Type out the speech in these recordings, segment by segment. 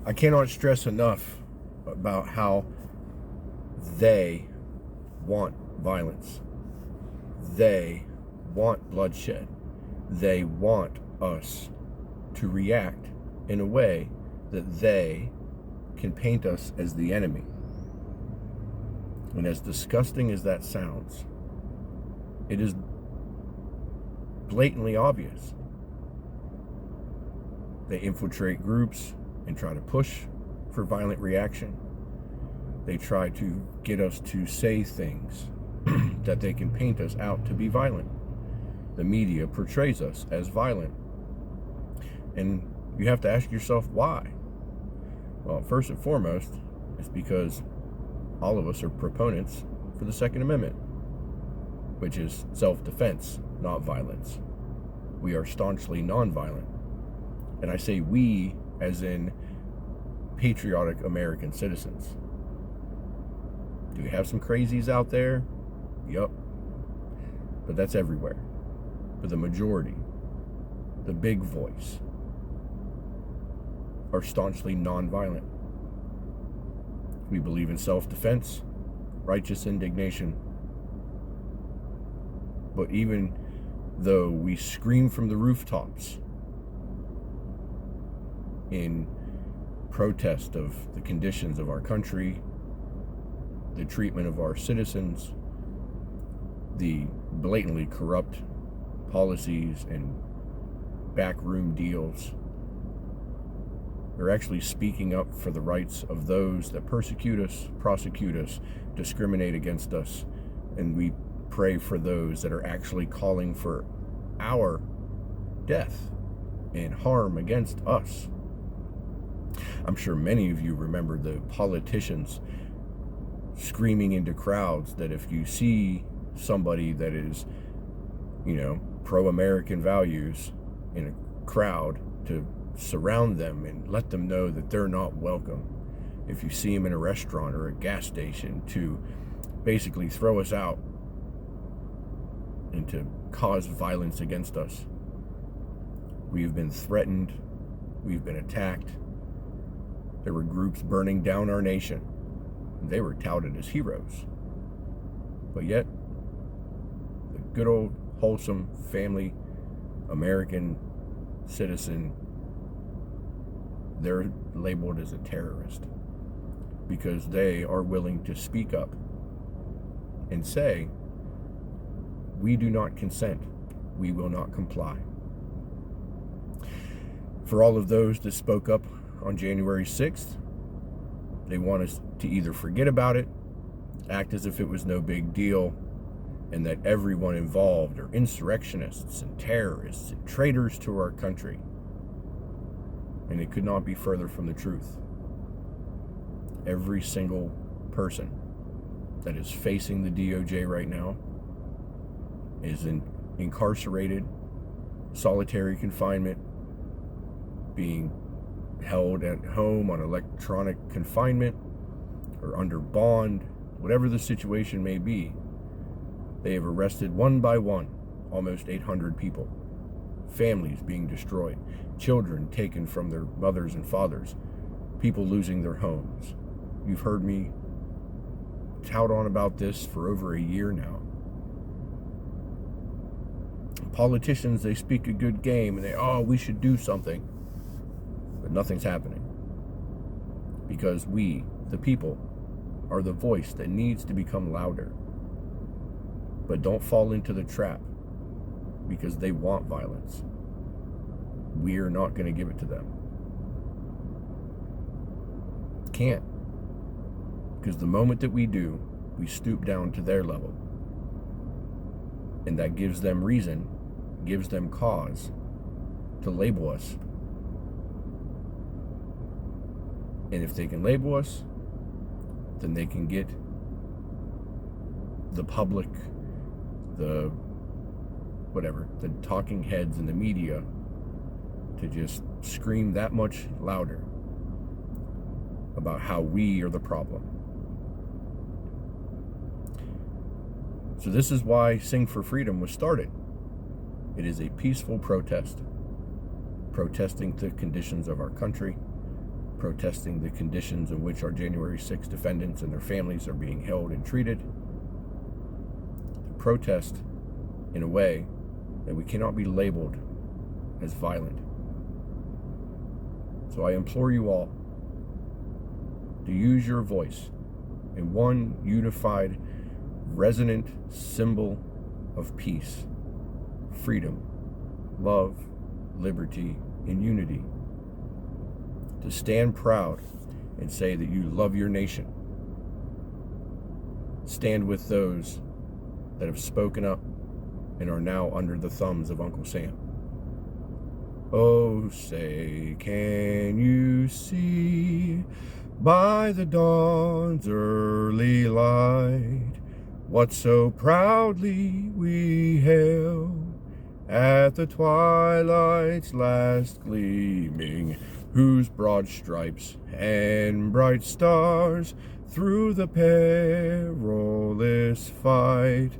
I cannot stress enough about how they want violence. They want bloodshed. They want us to react in a way that they can paint us as the enemy. And as disgusting as that sounds, it is blatantly obvious. They infiltrate groups and try to push for violent reaction. They try to get us to say things that they can paint us out to be violent. The media portrays us as violent. And you have to ask yourself why. Well, first and foremost, it's because all of us are proponents for the Second Amendment, which is self-defense, not violence. We are staunchly nonviolent. And I say we as in patriotic American citizens. Do we have some crazies out there? Yup. But that's everywhere. But the majority, the big voice, are staunchly nonviolent. We believe in self-defense, righteous indignation. But even though we scream from the rooftops in protest of the conditions of our country, the treatment of our citizens, the blatantly corrupt policies and backroom deals, we're actually speaking up for the rights of those that persecute us, prosecute us, discriminate against us, and we pray for those that are actually calling for our death and harm against us. I'm sure many of you remember the politicians screaming into crowds that if you see somebody that is, pro-American values in a crowd, to surround them and let them know that they're not welcome. If you see them in a restaurant or a gas station, to basically throw us out and to cause violence against us. We've been threatened. We've been attacked. There were groups burning down our nation. They were touted as heroes. But yet, the good old, wholesome, family, American citizen, they're labeled as a terrorist because they are willing to speak up and say, we do not consent. We will not comply. For all of those that spoke up on January 6th, they want us to either forget about it, act as if it was no big deal, and that everyone involved are insurrectionists and terrorists and traitors to our country. And it could not be further from the truth. Every single person that is facing the DOJ right now is incarcerated, solitary confinement, being held at home on electronic confinement or under bond, whatever the situation may be. They have arrested one by one almost 800 people. Families being destroyed, children taken from their mothers and fathers, people losing their homes. You've heard me tout on about this for over a year now. Politicians, they speak a good game and we should do something. But nothing's happening. Because we, the people, are the voice that needs to become louder. But don't fall into the trap because they want violence. We are not going to give it to them. Can't. Because the moment that we do, we stoop down to their level. And that gives them reason, gives them cause to label us. And if they can label us, then they can get the public, the talking heads in the media to just scream that much louder about how we are the problem. So this is why Sing for Freedom was started. It is a peaceful protest, protesting the conditions of our country, protesting the conditions in which our January 6th defendants and their families are being held and treated, to protest in a way that we cannot be labeled as violent. So I implore you all to use your voice in one unified, resonant symbol of peace, freedom, love, liberty, and unity. To stand proud and say that you love your nation. Stand with those that have spoken up and are now under the thumbs of Uncle Sam. Oh, say, can you see by the dawn's early light what so proudly we hailed at the twilight's last gleaming, whose broad stripes and bright stars through the perilous fight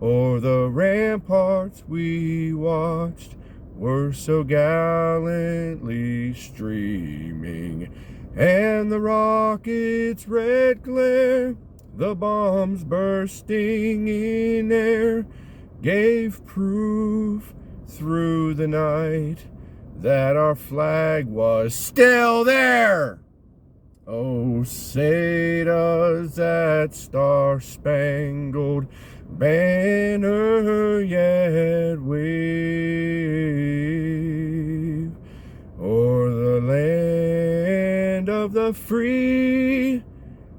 o'er the ramparts we watched were so gallantly streaming, and the rocket's red glare, the bombs bursting in air, gave proof through the night that our flag was still there. Oh, say does that star-spangled banner yet wave o'er the land of the free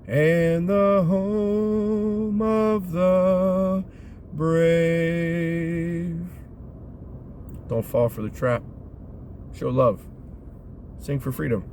and the home of the brave. Don't fall for the trap. Show love. Sing for freedom.